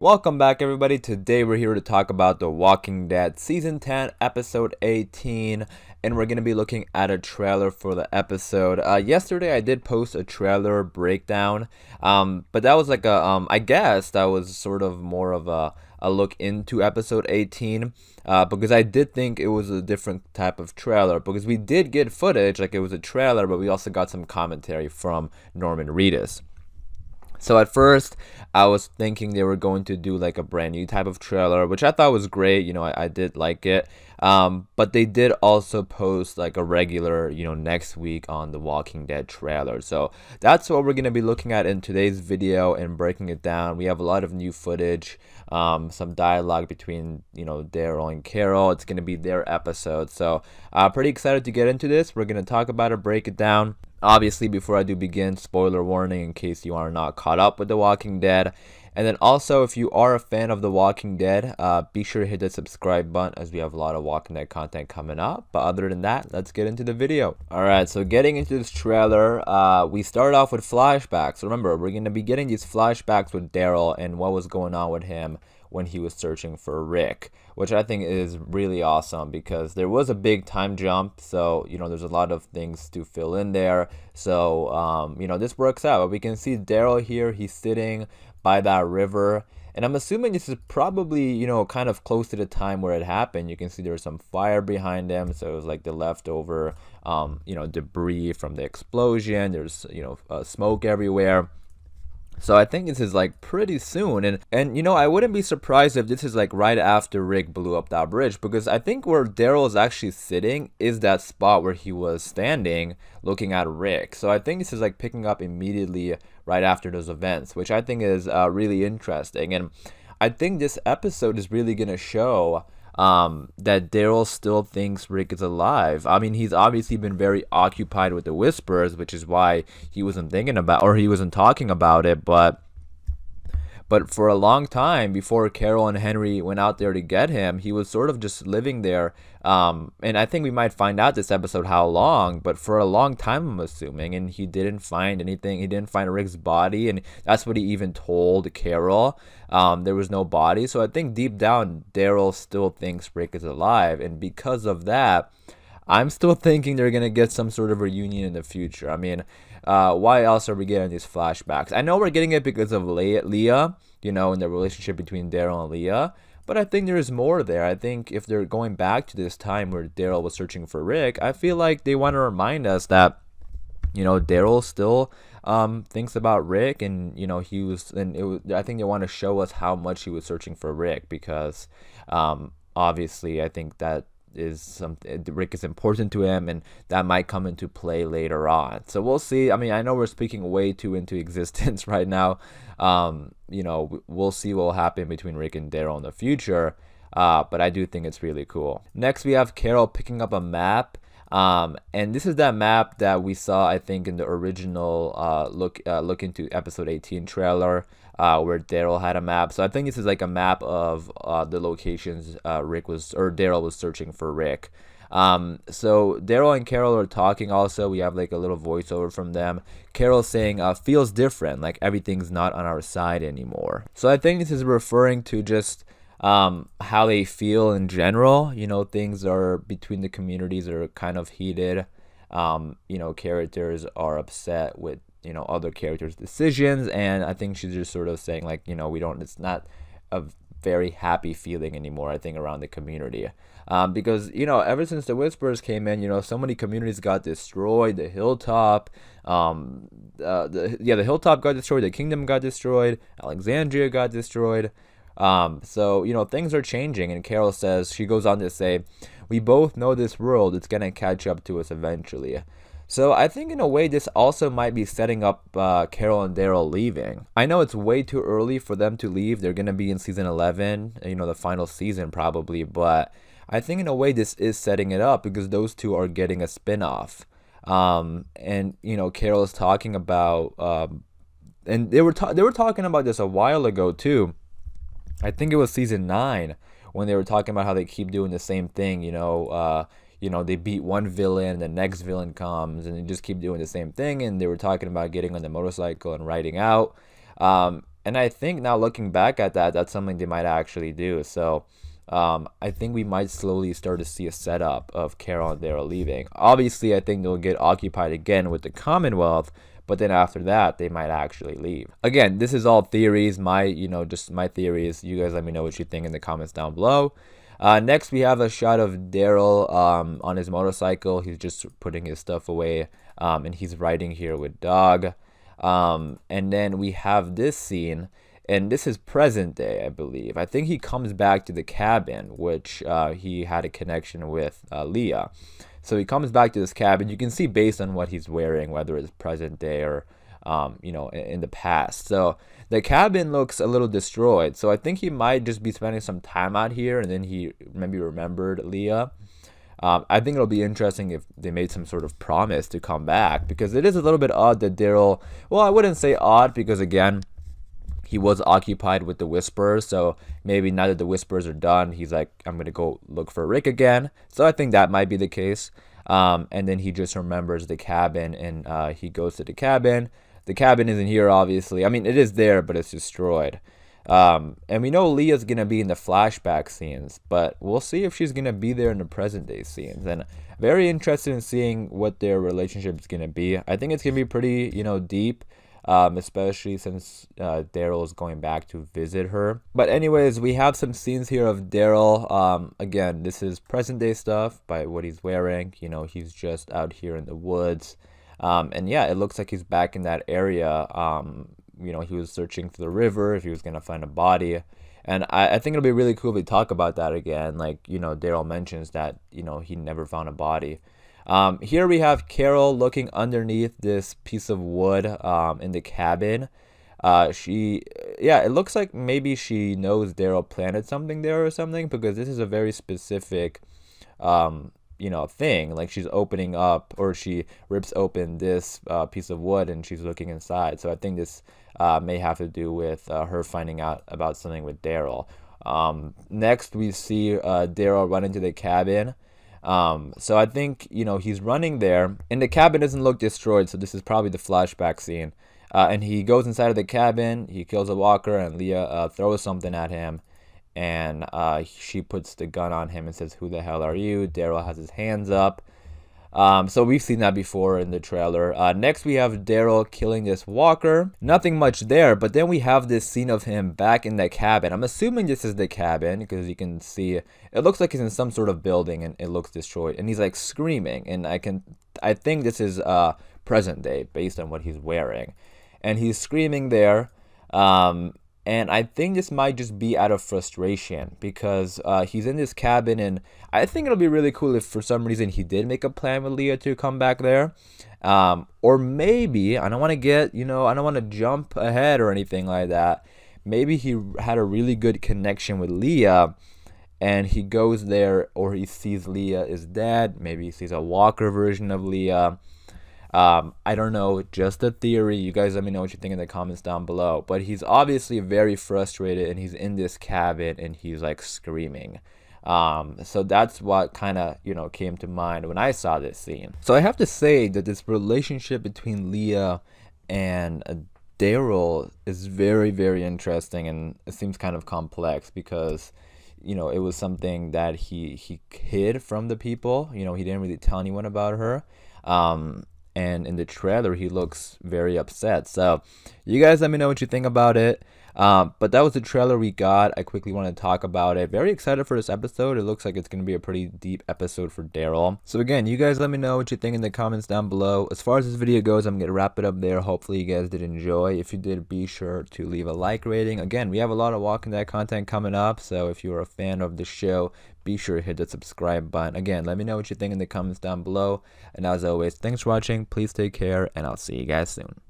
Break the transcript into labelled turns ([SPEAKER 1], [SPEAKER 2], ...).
[SPEAKER 1] Welcome back, everybody. Today we're here to talk about The Walking Dead Season 10, Episode 18, and we're going to be looking at a trailer for the episode. Yesterday I did post a trailer breakdown, but that was like I guess that was sort of more of a look into Episode 18, because I did think it was a different type of trailer, because we did get footage, like it was a trailer, but we also got some commentary from Norman Reedus. So at first, I was thinking they were going to do like a brand new type of trailer, which I thought was great. I did like it. But they did also post like a regular, next week on the Walking Dead trailer. So that's what we're going to be looking at in today's video and breaking it down. We have a lot of new footage, some dialogue between, Daryl and Carol. It's going to be their episode. So pretty excited to get into this. We're going to talk about it, break it down. Obviously, before I do begin, spoiler warning in case you are not caught up with The Walking Dead. And then also, if you are a fan of The Walking Dead, be sure to hit the subscribe button as we have a lot of Walking Dead content coming up. But other than that, let's get into the video. Alright, so getting into this trailer, we start off with flashbacks. Remember, we're going to be getting these flashbacks with Daryl and what was going on with him when he was searching for Rick, which I think is really awesome because there was a big time jump. So, there's a lot of things to fill in there. So, this works out. But we can see Daryl here. He's sitting by that river. And I'm assuming this is probably, kind of close to the time where it happened. You can see there's some fire behind him. So it was like the leftover, debris from the explosion. There's, smoke everywhere. So I think this is like pretty soon, and I wouldn't be surprised if this is like right after Rick blew up that bridge, because I think where Daryl is actually sitting is that spot where he was standing looking at Rick. So I think this is like picking up immediately right after those events, which I think is really interesting. And I think this episode is really gonna show that Daryl still thinks Rick is alive. I mean, he's obviously been very occupied with the whispers, which is why he wasn't thinking about, or he wasn't talking about it, but for a long time before Carol and Henry went out there to get him, he was sort of just living there. And I think we might find out this episode how long, but for a long time, I'm assuming. And he didn't find anything. He didn't find Rick's body. And that's what he even told Carol. There was no body. So I think deep down, Daryl still thinks Rick is alive. And because of that, I'm still thinking they're going to get some sort of reunion in the future. I mean, why else are we getting these flashbacks? I know we're getting it because of Leah, and the relationship between Daryl and Leah. But I think there's more there. I think if they're going back to this time where Daryl was searching for Rick, I feel like they want to remind us that, Daryl still thinks about Rick, and he was, and it was. I think they want to show us how much he was searching for Rick because, obviously, I think that is something Rick is important to him, and that might come into play later on. So we'll see. I mean, I know we're speaking way too into existence right now. We'll see what will happen between Rick and Daryl in the future. But I do think it's really cool. Next, we have Carol picking up a map. And this is that map that we saw, I think, in the original look into episode 18 trailer, where Daryl had a map. So I think this is like a map of the locations Daryl was searching for Rick. So Daryl and Carol are talking also. We have like a little voiceover from them. Carol saying, feels different, like everything's not on our side anymore. So I think this is referring to just how they feel in general. Things are between the communities are kind of heated. Characters are upset with other characters' decisions, and I think she's just sort of saying like, it's not a very happy feeling anymore, I think, around the community, because ever since the whispers came in, so many communities got destroyed. The hilltop, the hilltop got destroyed, the kingdom got destroyed, Alexandria got destroyed. So things are changing, and Carol says, she goes on to say, we both know this world, it's gonna catch up to us eventually. So I think in a way this also might be setting up Carol and Daryl leaving. I know it's way too early for them to leave. They're gonna be in season 11, the final season probably, but I think in a way this is setting it up because those two are getting a spin-off. And Carol is talking about and they were talking about this a while ago too. I think it was season 9 when they were talking about how they keep doing the same thing. They beat one villain, the next villain comes, and they just keep doing the same thing. And they were talking about getting on the motorcycle and riding out. And And I think now looking back at that, that's something they might actually do. So I think we might slowly start to see a setup of Carol and Daryl leaving. Obviously, I think they'll get occupied again with the Commonwealth, but then after that, they might actually leave. Again, this is all theories, just my theories. You guys let me know what you think in the comments down below. Next, we have a shot of Daryl on his motorcycle. He's just putting his stuff away, and he's riding here with Dog. And then we have this scene, and this is present day, I believe. I think he comes back to the cabin, which he had a connection with Leah. So he comes back to this cabin. You can see based on what he's wearing, whether it's present day or in the past. So the cabin looks a little destroyed. So I think he might just be spending some time out here, and then he maybe remembered Leah. I think it'll be interesting if they made some sort of promise to come back, because it is a little bit odd that Daryl, well, I wouldn't say odd, because again, he was occupied with the Whisperers, so maybe now that the Whisperers are done, he's like, I'm going to go look for Rick again. So I think that might be the case. And then he just remembers the cabin, and he goes to the cabin. The cabin isn't here, obviously. I mean, it is there, but it's destroyed. And we know Leah's going to be in the flashback scenes, but we'll see if she's going to be there in the present day scenes. And very interested in seeing what their relationship is going to be. I think it's going to be pretty, deep, especially since Daryl is going back to visit her. But anyways, we have some scenes here of Daryl. Again, this is present day stuff by what he's wearing. He's just out here in the woods. And yeah, it looks like he's back in that area. He was searching for the river if he was going to find a body. And I think it'll be really cool if we talk about that again. Like, Daryl mentions that, he never found a body. Here we have Carol looking underneath this piece of wood in the cabin. It looks like maybe she knows Daryl planted something there or something, because this is a very specific thing. Like, she's opening up, or she rips open this piece of wood and she's looking inside. So I think this may have to do with her finding out about something with Daryl. Next, we see Daryl run into the cabin. So I think, he's running there, and the cabin doesn't look destroyed. So this is probably the flashback scene. And he goes inside of the cabin, he kills a walker, and Leah throws something at him. And she puts the gun on him and says, "Who the hell are you?" Daryl has his hands up. So we've seen that before in the trailer. Next, we have Daryl killing this walker. Nothing much there, but then we have this scene of him back in the cabin. I'm assuming this is the cabin, because you can see it looks like he's in some sort of building and it looks destroyed. And he's like screaming, and I think this is present day based on what he's wearing. And he's screaming there. And I think this might just be out of frustration, because he's in this cabin, and I think it'll be really cool if for some reason he did make a plan with Leah to come back there. Or maybe, I don't want to I don't want to jump ahead or anything like that. Maybe he had a really good connection with Leah, and he goes there, or he sees Leah is dead. Maybe he sees a walker version of Leah. I don't know, just a theory. You guys let me know what you think in the comments down below. But he's obviously very frustrated, and he's in this cabin, and he's like screaming. So that's what kind of, came to mind when I saw this scene. So I have to say that this relationship between Leah and Daryl is very, very interesting, and it seems kind of complex, because it was something that he hid from the people. He didn't really tell anyone about her. And in the trailer, he looks very upset. So you guys let me know what you think about it. But that was the trailer we got. I quickly want to talk about it. Very excited for this episode. It looks like it's going to be a pretty deep episode for Daryl. So again, you guys let me know what you think in the comments down below. As far as this video goes, I'm going to wrap it up there. Hopefully you guys did enjoy. If you did, be sure to leave a like rating. Again, we have a lot of Walking Dead content coming up. So if you're a fan of the show, be sure to hit the subscribe button. Again, let me know what you think in the comments down below. And as always, thanks for watching. Please take care, and I'll see you guys soon.